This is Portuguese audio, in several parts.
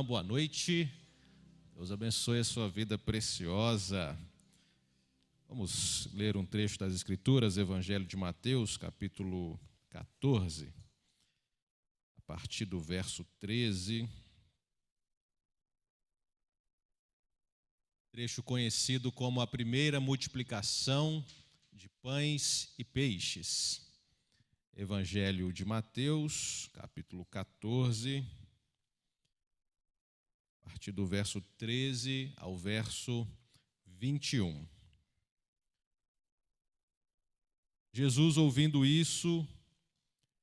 Boa noite, Deus abençoe a sua vida preciosa. Vamos ler um trecho das Escrituras, Evangelho de Mateus, capítulo 14, a partir do verso 13. Trecho conhecido como a primeira multiplicação de pães e peixes. Evangelho de Mateus, capítulo 14, a partir do verso 13 ao verso 21. Jesus, ouvindo isso,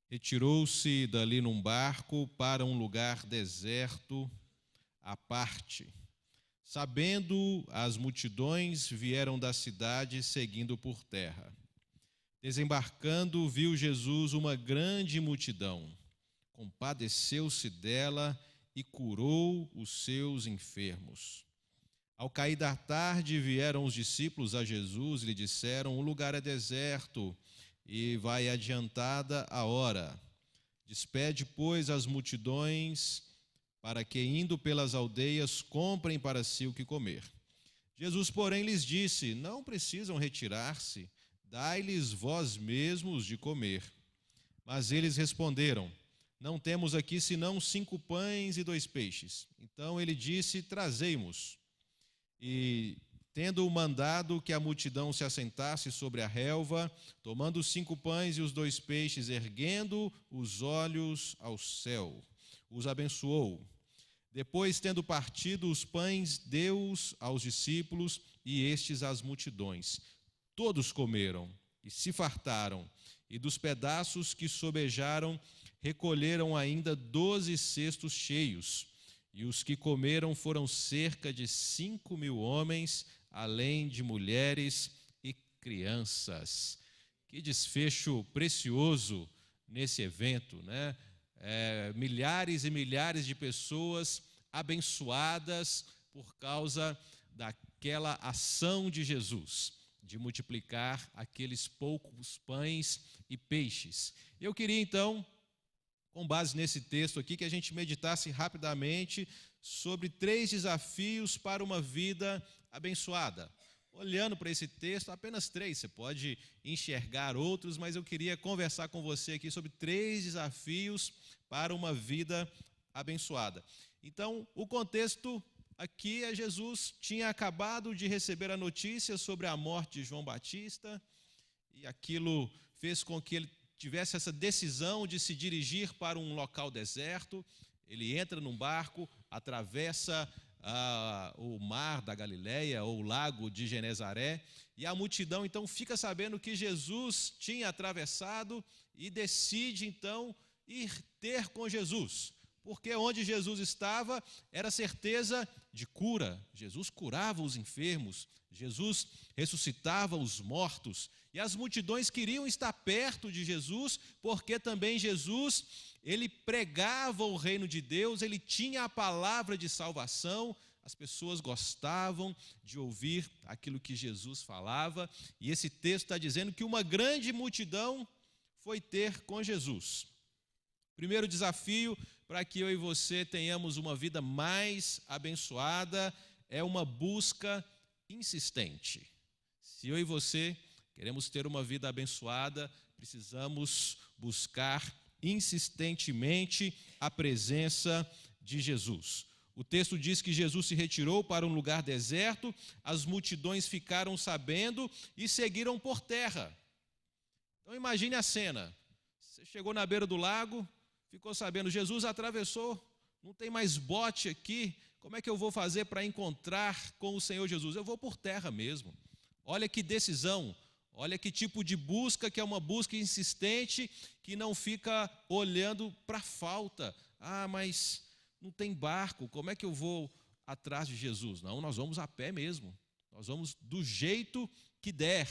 retirou-se dali num barco para um lugar deserto à parte. Sabendo as multidões, vieram da cidade seguindo por terra. Desembarcando, viu Jesus uma grande multidão. Compadeceu-se dela e curou os seus enfermos. Ao cair da tarde, vieram os discípulos a Jesus e lhe disseram: o lugar é deserto e vai adiantada a hora. Despede, pois, as multidões, para que, indo pelas aldeias, comprem para si o que comer. Jesus, porém, lhes disse: não precisam retirar-se, dai-lhes vós mesmos de comer. Mas eles responderam: não temos aqui senão 5 pães e 2 peixes. Então ele disse: trazei-mos. E, tendo mandado que a multidão se assentasse sobre a relva, tomando os 5 pães e os 2 peixes, erguendo os olhos ao céu, os abençoou. Depois, tendo partido os pães, deu-os aos discípulos e estes às multidões. Todos comeram e se fartaram, e dos pedaços que sobejaram, recolheram ainda 12 cestos cheios, e os que comeram foram cerca de 5.000 homens, além de mulheres e crianças. Que desfecho precioso nesse evento, né? Milhares e milhares de pessoas abençoadas por causa daquela ação de Jesus, de multiplicar aqueles poucos pães e peixes. Eu queria então, com base nesse texto aqui, que a gente meditasse rapidamente sobre 3 desafios para uma vida abençoada. Olhando para esse texto, apenas 3, você pode enxergar outros, mas eu queria conversar com você aqui sobre 3 desafios para uma vida abençoada. Então, o contexto aqui é: Jesus tinha acabado de receber a notícia sobre a morte de João Batista, e aquilo fez com que ele tivesse essa decisão de se dirigir para um local deserto. Ele entra num barco, atravessa o mar da Galileia, ou o lago de Genezaré, e a multidão então fica sabendo que Jesus tinha atravessado e decide então ir ter com Jesus, porque onde Jesus estava era certeza de cura. Jesus curava os enfermos, Jesus ressuscitava os mortos, e as multidões queriam estar perto de Jesus, porque também Jesus, ele pregava o reino de Deus, ele tinha a palavra de salvação. As pessoas gostavam de ouvir aquilo que Jesus falava, e esse texto está dizendo que uma grande multidão foi ter com Jesus. Primeiro desafio para que eu e você tenhamos uma vida mais abençoada é uma busca insistente. Se eu e você queremos ter uma vida abençoada, precisamos buscar insistentemente a presença de Jesus. O texto diz que Jesus se retirou para um lugar deserto, as multidões ficaram sabendo e seguiram por terra. Então imagine a cena: você chegou na beira do lago, ficou sabendo, Jesus atravessou, não tem mais bote aqui, como é que eu vou fazer para encontrar com o Senhor Jesus? Eu vou por terra mesmo. Olha que decisão, olha que tipo de busca, que é uma busca insistente, que não fica olhando para a falta. Mas não tem barco, como é que eu vou atrás de Jesus? Não, nós vamos a pé mesmo, nós vamos do jeito que der.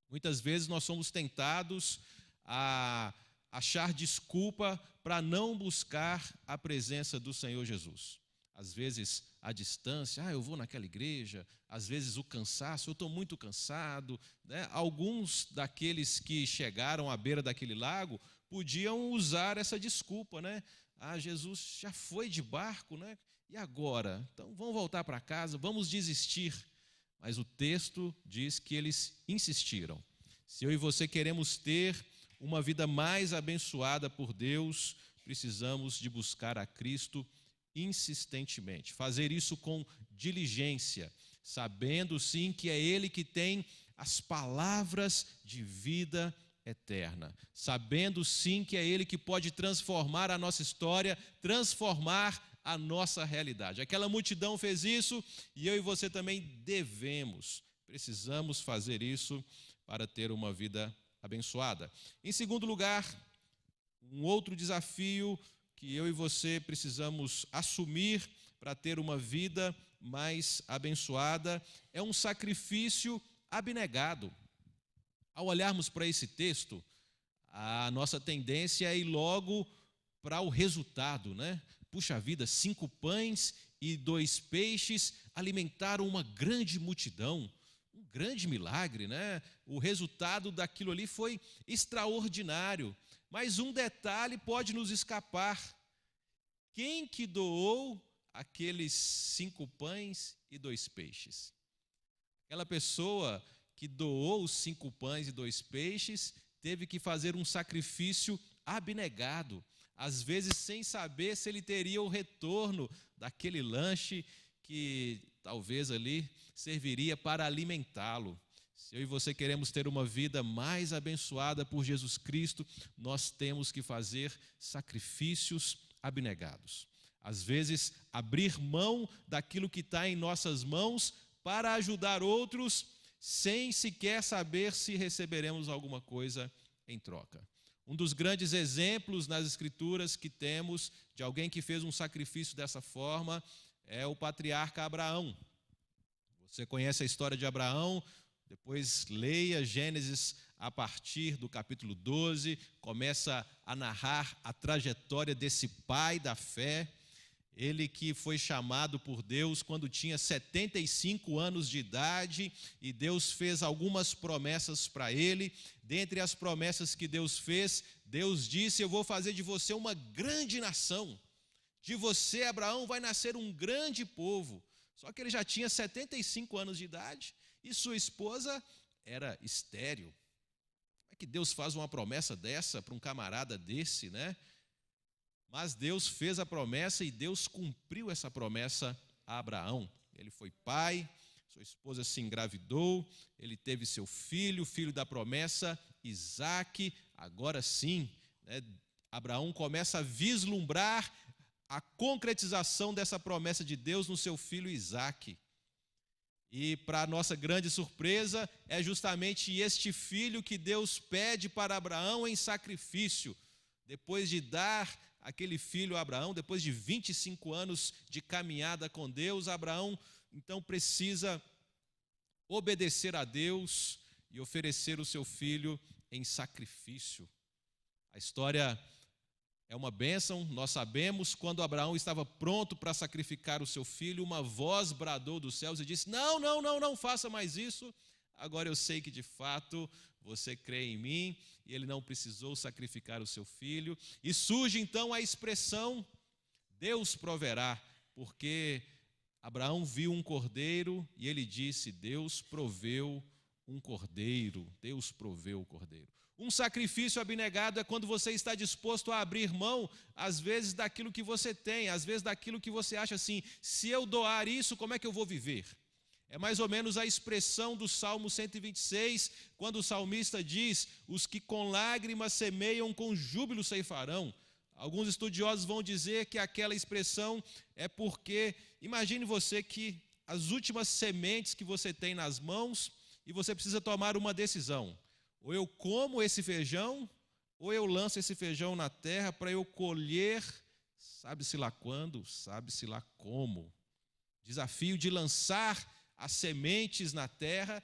Muitas vezes nós somos tentados a achar desculpa para não buscar a presença do Senhor Jesus. Às vezes a distância, eu vou naquela igreja, às vezes o cansaço, eu estou muito cansado, né? Alguns daqueles que chegaram à beira daquele lago podiam usar essa desculpa, né? Jesus já foi de barco, né? E agora? Então vamos voltar para casa, vamos desistir. Mas o texto diz que eles insistiram. Se eu e você queremos ter uma vida mais abençoada por Deus, precisamos de buscar a Cristo insistentemente, fazer isso com diligência, sabendo sim que é Ele que tem as palavras de vida eterna, sabendo sim que é Ele que pode transformar a nossa história, transformar a nossa realidade. Aquela multidão fez isso e eu e você também precisamos fazer isso para ter uma vida abençoada. Em segundo lugar, um outro desafio que eu e você precisamos assumir para ter uma vida mais abençoada é um sacrifício abnegado. Ao olharmos para esse texto, a nossa tendência é ir logo para o resultado, né? Puxa vida, 5 pães e 2 peixes alimentaram uma grande multidão. Um grande milagre, né? O resultado daquilo ali foi extraordinário. Mas um detalhe pode nos escapar. Quem que doou aqueles 5 pães e 2 peixes? Aquela pessoa que doou os 5 pães e 2 peixes teve que fazer um sacrifício abnegado, às vezes sem saber se ele teria o retorno daquele lanche que talvez ali serviria para alimentá-lo. Se eu e você queremos ter uma vida mais abençoada por Jesus Cristo, nós temos que fazer sacrifícios abnegados. Às vezes, abrir mão daquilo que está em nossas mãos para ajudar outros, sem sequer saber se receberemos alguma coisa em troca. Um dos grandes exemplos nas Escrituras que temos de alguém que fez um sacrifício dessa forma é o patriarca Abraão. Você conhece a história de Abraão? Depois leia Gênesis a partir do capítulo 12, começa a narrar a trajetória desse pai da fé, ele que foi chamado por Deus quando tinha 75 anos de idade, e Deus fez algumas promessas para ele. Dentre as promessas que Deus fez, Deus disse: eu vou fazer de você uma grande nação, de você, Abraão, vai nascer um grande povo. Só que ele já tinha 75 anos de idade, e sua esposa era estéril. Como é que Deus faz uma promessa dessa para um camarada desse, né? Mas Deus fez a promessa e Deus cumpriu essa promessa a Abraão. Ele foi pai, sua esposa se engravidou, ele teve seu filho, filho da promessa, Isaque. Agora sim, né, Abraão começa a vislumbrar a concretização dessa promessa de Deus no seu filho Isaque. E, para nossa grande surpresa, é justamente este filho que Deus pede para Abraão em sacrifício. Depois de dar aquele filho a Abraão, depois de 25 anos de caminhada com Deus, Abraão então precisa obedecer a Deus e oferecer o seu filho em sacrifício. A história é uma bênção. Nós sabemos, quando Abraão estava pronto para sacrificar o seu filho, uma voz bradou dos céus e disse: não faça mais isso. Agora eu sei que de fato você crê em mim. E ele não precisou sacrificar o seu filho. E surge então a expressão: Deus proverá, porque Abraão viu um cordeiro e ele disse: Deus proveu um cordeiro. Deus proveu o cordeiro. Um sacrifício abnegado é quando você está disposto a abrir mão, às vezes, daquilo que você tem, às vezes daquilo que você acha assim: se eu doar isso, como é que eu vou viver? É mais ou menos a expressão do Salmo 126, quando o salmista diz: os que com lágrimas semeiam, com júbilo ceifarão. Alguns estudiosos vão dizer que aquela expressão é porque, imagine você que as últimas sementes que você tem nas mãos e você precisa tomar uma decisão: ou eu como esse feijão, ou eu lanço esse feijão na terra para eu colher, sabe-se lá quando, sabe-se lá como. Desafio de lançar as sementes na terra.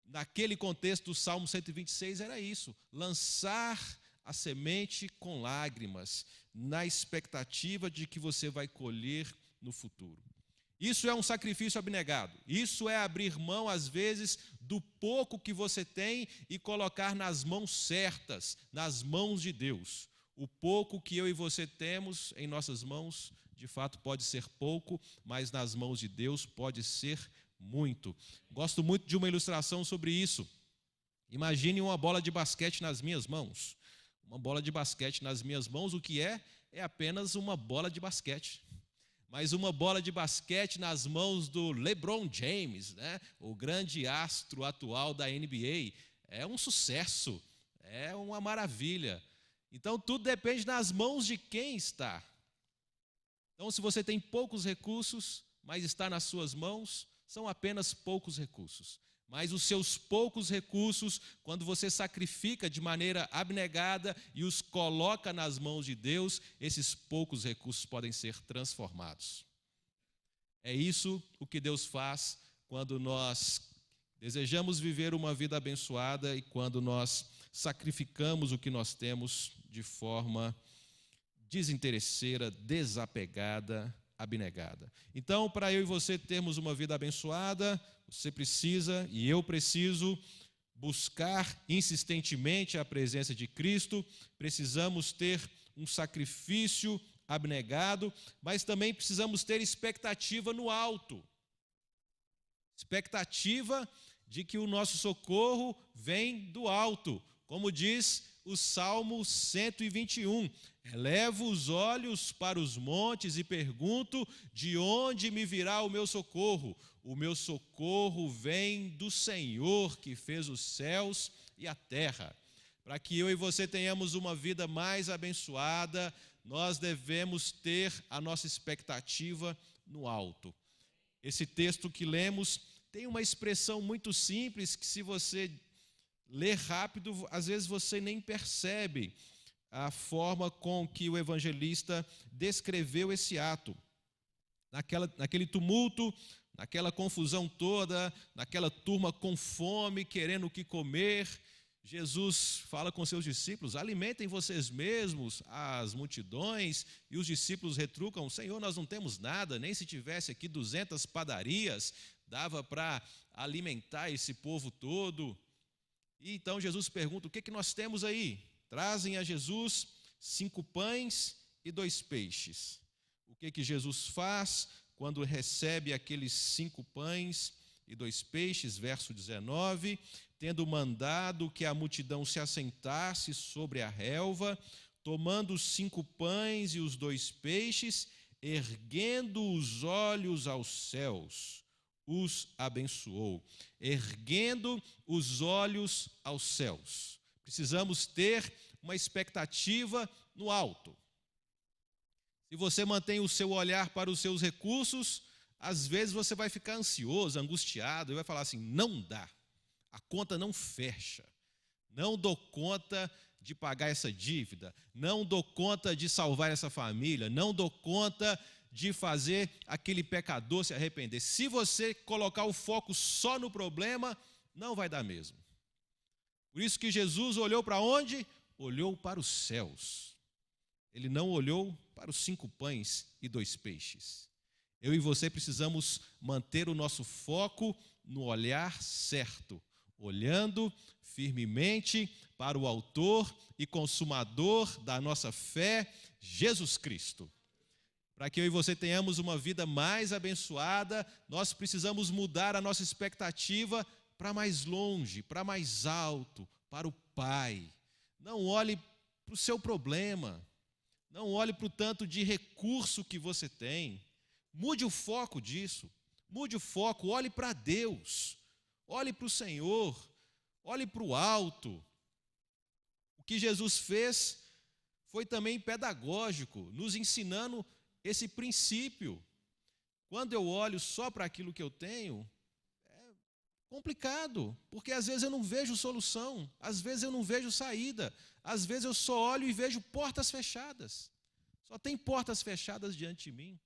Naquele contexto do Salmo 126 era isso: lançar a semente com lágrimas, na expectativa de que você vai colher no futuro. Isso é um sacrifício abnegado. Isso é abrir mão, às vezes, do pouco que você tem e colocar nas mãos certas, nas mãos de Deus. O pouco que eu e você temos em nossas mãos, de fato pode ser pouco, mas nas mãos de Deus pode ser muito. Gosto muito de uma ilustração sobre isso. Imagine uma bola de basquete nas minhas mãos. Uma bola de basquete nas minhas mãos, o que é? É apenas uma bola de basquete. Mas uma bola de basquete nas mãos do LeBron James, né? O grande astro atual da NBA, é um sucesso, é uma maravilha. Então, tudo depende das mãos de quem está. Então, se você tem poucos recursos, mas está nas suas mãos, são apenas poucos recursos. Mas os seus poucos recursos, quando você sacrifica de maneira abnegada e os coloca nas mãos de Deus, esses poucos recursos podem ser transformados. É isso o que Deus faz quando nós desejamos viver uma vida abençoada e quando nós sacrificamos o que nós temos de forma desinteresseira, desapegada, abnegada. Então, para eu e você termos uma vida abençoada, você precisa e eu preciso buscar insistentemente a presença de Cristo, precisamos ter um sacrifício abnegado, mas também precisamos ter expectativa no alto. Expectativa de que o nosso socorro vem do alto, como diz o Salmo 121. Elevo os olhos para os montes e pergunto: de onde me virá o meu socorro? O meu socorro vem do Senhor que fez os céus e a terra. Para que eu e você tenhamos uma vida mais abençoada, nós devemos ter a nossa expectativa no alto. Esse texto que lemos tem uma expressão muito simples que, se você ler rápido, às vezes você nem percebe a forma com que o evangelista descreveu esse ato. Naquele tumulto, naquela confusão toda, naquela turma com fome, querendo o que comer, Jesus fala com seus discípulos: alimentem vocês mesmos as multidões, e os discípulos retrucam: Senhor, nós não temos nada, nem se tivesse aqui 200 padarias, dava para alimentar esse povo todo. E então Jesus pergunta: o que nós temos aí? Trazem a Jesus 5 pães e 2 peixes. O que Jesus faz quando recebe aqueles 5 pães e 2 peixes? Verso 19: tendo mandado que a multidão se assentasse sobre a relva, tomando os 5 pães e os 2 peixes, erguendo os olhos aos céus, os abençoou. Erguendo os olhos aos céus. Precisamos ter uma expectativa no alto. Se você mantém o seu olhar para os seus recursos, às vezes você vai ficar ansioso, angustiado, e vai falar assim: não dá, a conta não fecha, não dou conta de pagar essa dívida, não dou conta de salvar essa família, não dou conta de fazer aquele pecador se arrepender. Se você colocar o foco só no problema, não vai dar mesmo. Por isso que Jesus olhou para onde? Olhou para os céus. Ele não olhou para os 5 pães e 2 peixes. Eu e você precisamos manter o nosso foco no olhar certo, olhando firmemente para o autor e consumador da nossa fé, Jesus Cristo. Para que eu e você tenhamos uma vida mais abençoada, nós precisamos mudar a nossa expectativa para mais longe, para mais alto, para o Pai. Não olhe para o seu problema, não olhe para o tanto de recurso que você tem. Mude o foco disso, mude o foco, olhe para Deus, olhe para o Senhor, olhe para o alto. O que Jesus fez foi também pedagógico, nos ensinando esse princípio. Quando eu olho só para aquilo que eu tenho, é complicado, porque às vezes eu não vejo solução, às vezes eu não vejo saída, às vezes eu só olho e vejo portas fechadas. Só tem portas fechadas diante de mim.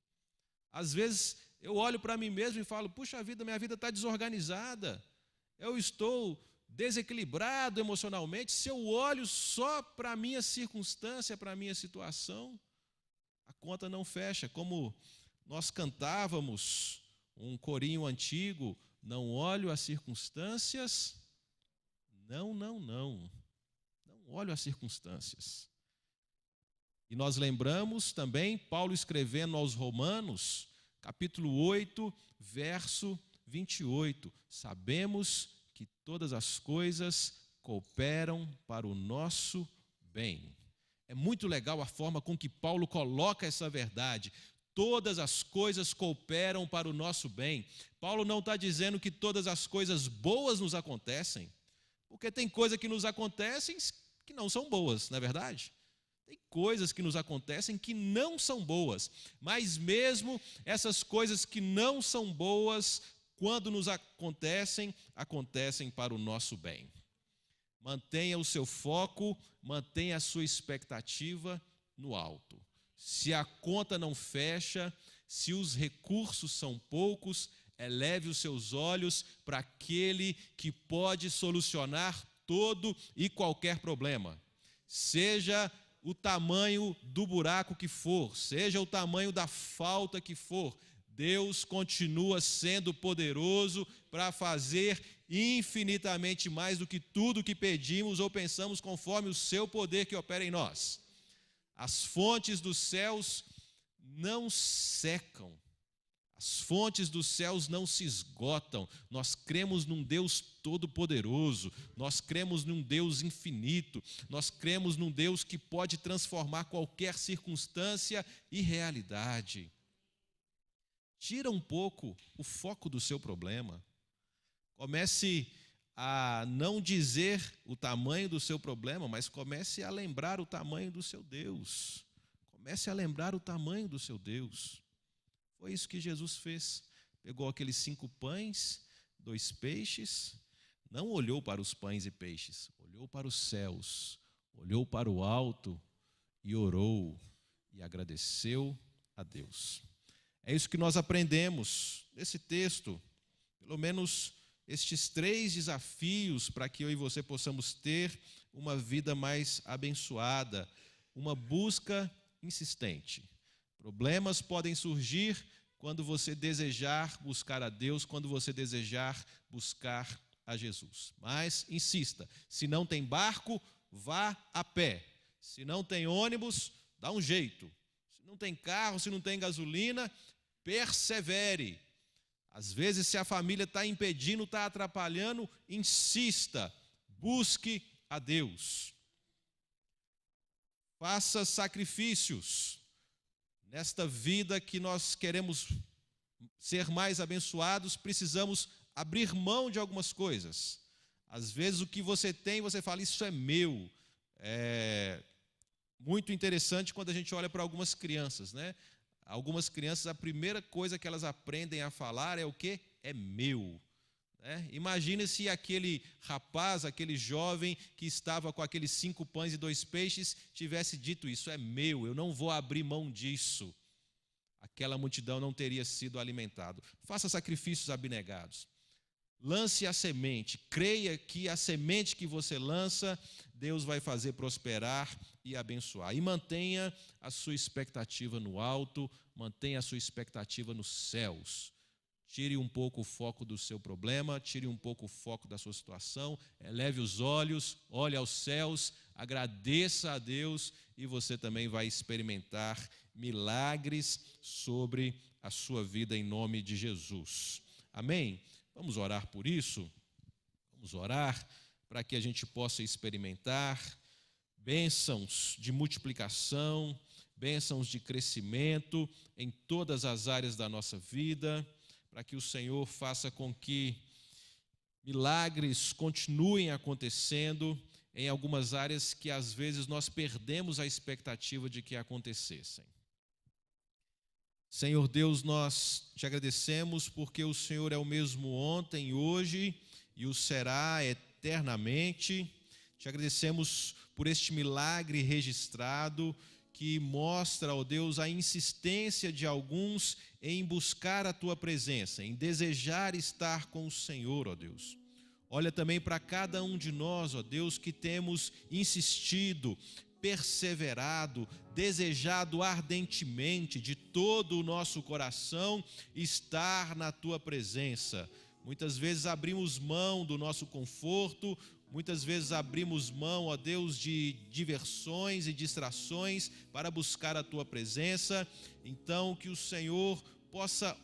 Às vezes eu olho para mim mesmo e falo: puxa vida, minha vida está desorganizada, eu estou desequilibrado emocionalmente. Se eu olho só para a minha circunstância, para a minha situação, a conta não fecha. Como nós cantávamos um corinho antigo: não olho as circunstâncias, não olho as circunstâncias. E nós lembramos também Paulo escrevendo aos Romanos, capítulo 8, verso 28. Sabemos que todas as coisas cooperam para o nosso bem. É muito legal a forma com que Paulo coloca essa verdade. Todas as coisas cooperam para o nosso bem. Paulo não está dizendo que todas as coisas boas nos acontecem, porque tem coisas que nos acontecem que não são boas, não é verdade? Tem coisas que nos acontecem que não são boas, mas mesmo essas coisas que não são boas, quando nos acontecem, acontecem para o nosso bem. Mantenha o seu foco, mantenha a sua expectativa no alto. Se a conta não fecha, se os recursos são poucos, eleve os seus olhos para aquele que pode solucionar todo e qualquer problema. Seja o tamanho do buraco que for, seja o tamanho da falta que for, Deus continua sendo poderoso para fazer infinitamente mais do que tudo que pedimos ou pensamos, conforme o seu poder que opera em nós. As fontes dos céus não secam, as fontes dos céus não se esgotam. Nós cremos num Deus todo-poderoso, nós cremos num Deus infinito, nós cremos num Deus que pode transformar qualquer circunstância e realidade. Tira um pouco o foco do seu problema. Comece a não dizer o tamanho do seu problema, mas comece a lembrar o tamanho do seu Deus. Comece a lembrar o tamanho do seu Deus. Foi isso que Jesus fez. Pegou aqueles 5 pães, 2 peixes, não olhou para os pães e peixes, olhou para os céus, olhou para o alto e orou e agradeceu a Deus. É isso que nós aprendemos nesse texto, pelo menos estes 3 desafios para que eu e você possamos ter uma vida mais abençoada, uma busca insistente. Problemas podem surgir quando você desejar buscar a Deus, quando você desejar buscar a Jesus. Mas insista, se não tem barco, vá a pé. Se não tem ônibus, dá um jeito. Se não tem carro, se não tem gasolina, persevere. Às vezes, se a família está impedindo, está atrapalhando, insista, busque a Deus. Faça sacrifícios. Nesta vida que nós queremos ser mais abençoados, precisamos abrir mão de algumas coisas. Às vezes o que você tem, você fala, isso é meu. É muito interessante quando a gente olha para algumas crianças, né? Algumas crianças, a primeira coisa que elas aprendem a falar é o quê? É meu. Imagine se aquele rapaz, aquele jovem que estava com aqueles 5 pães e 2 peixes tivesse dito isso, é meu, eu não vou abrir mão disso. Aquela multidão não teria sido alimentada. Faça sacrifícios abnegados. Lance a semente, creia que a semente que você lança, Deus vai fazer prosperar e abençoar. E mantenha a sua expectativa no alto, mantenha a sua expectativa nos céus. Tire um pouco o foco do seu problema, tire um pouco o foco da sua situação, eleve os olhos, olhe aos céus, agradeça a Deus e você também vai experimentar milagres sobre a sua vida em nome de Jesus. Amém? Vamos orar por isso? Vamos orar para que a gente possa experimentar bênçãos de multiplicação, bênçãos de crescimento em todas as áreas da nossa vida, para que o Senhor faça com que milagres continuem acontecendo em algumas áreas que às vezes nós perdemos a expectativa de que acontecessem. Senhor Deus, nós te agradecemos porque o Senhor é o mesmo ontem, hoje e o será eternamente. Te agradecemos por este milagre registrado que mostra, ó Deus, a insistência de alguns em buscar a Tua presença, em desejar estar com o Senhor, ó Deus. Olha também para cada um de nós, ó Deus, que temos insistido, perseverado, desejado ardentemente de todo o nosso coração estar na Tua presença. Muitas vezes abrimos mão do nosso conforto, Muitas vezes abrimos mão, ó Deus, de diversões e distrações para buscar a Tua presença. Então, que o Senhor possa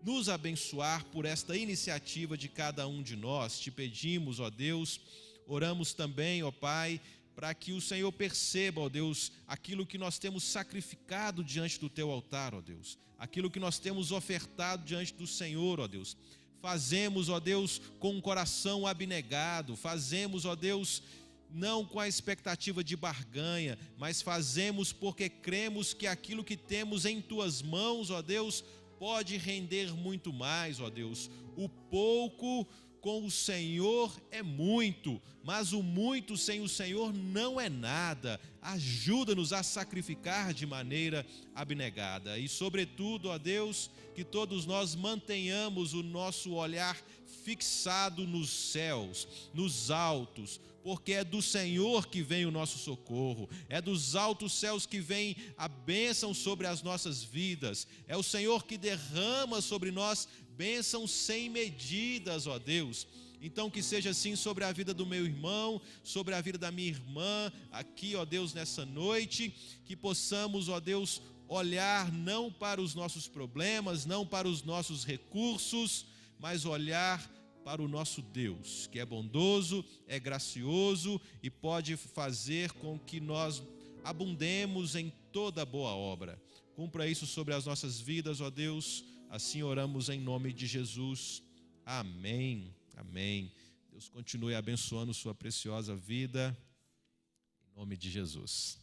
nos abençoar por esta iniciativa de cada um de nós. Te pedimos, ó Deus, oramos também, ó Pai, para que o Senhor perceba, ó Deus, aquilo que nós temos sacrificado diante do Teu altar, ó Deus, aquilo que nós temos ofertado diante do Senhor, ó Deus. Fazemos, ó Deus, com um coração abnegado, fazemos, ó Deus, não com a expectativa de barganha, mas fazemos porque cremos que aquilo que temos em Tuas mãos, ó Deus, pode render muito mais, ó Deus. O pouco com o Senhor é muito, mas o muito sem o Senhor não é nada. Ajuda-nos a sacrificar de maneira abnegada. E sobretudo, ó Deus, que todos nós mantenhamos o nosso olhar fixado nos céus, nos altos, porque é do Senhor que vem o nosso socorro, é dos altos céus que vem a bênção sobre as nossas vidas, é o Senhor que derrama sobre nós bênçãos sem medidas, ó Deus. Então que seja assim sobre a vida do meu irmão, sobre a vida da minha irmã, aqui, ó Deus, nessa noite, que possamos, ó Deus, olhar não para os nossos problemas, não para os nossos recursos, mas olhar para o nosso Deus, que é bondoso, é gracioso e pode fazer com que nós abundemos em toda boa obra. Cumpra isso sobre as nossas vidas, ó Deus, assim oramos em nome de Jesus. Amém, amém. Deus continue abençoando sua preciosa vida, em nome de Jesus.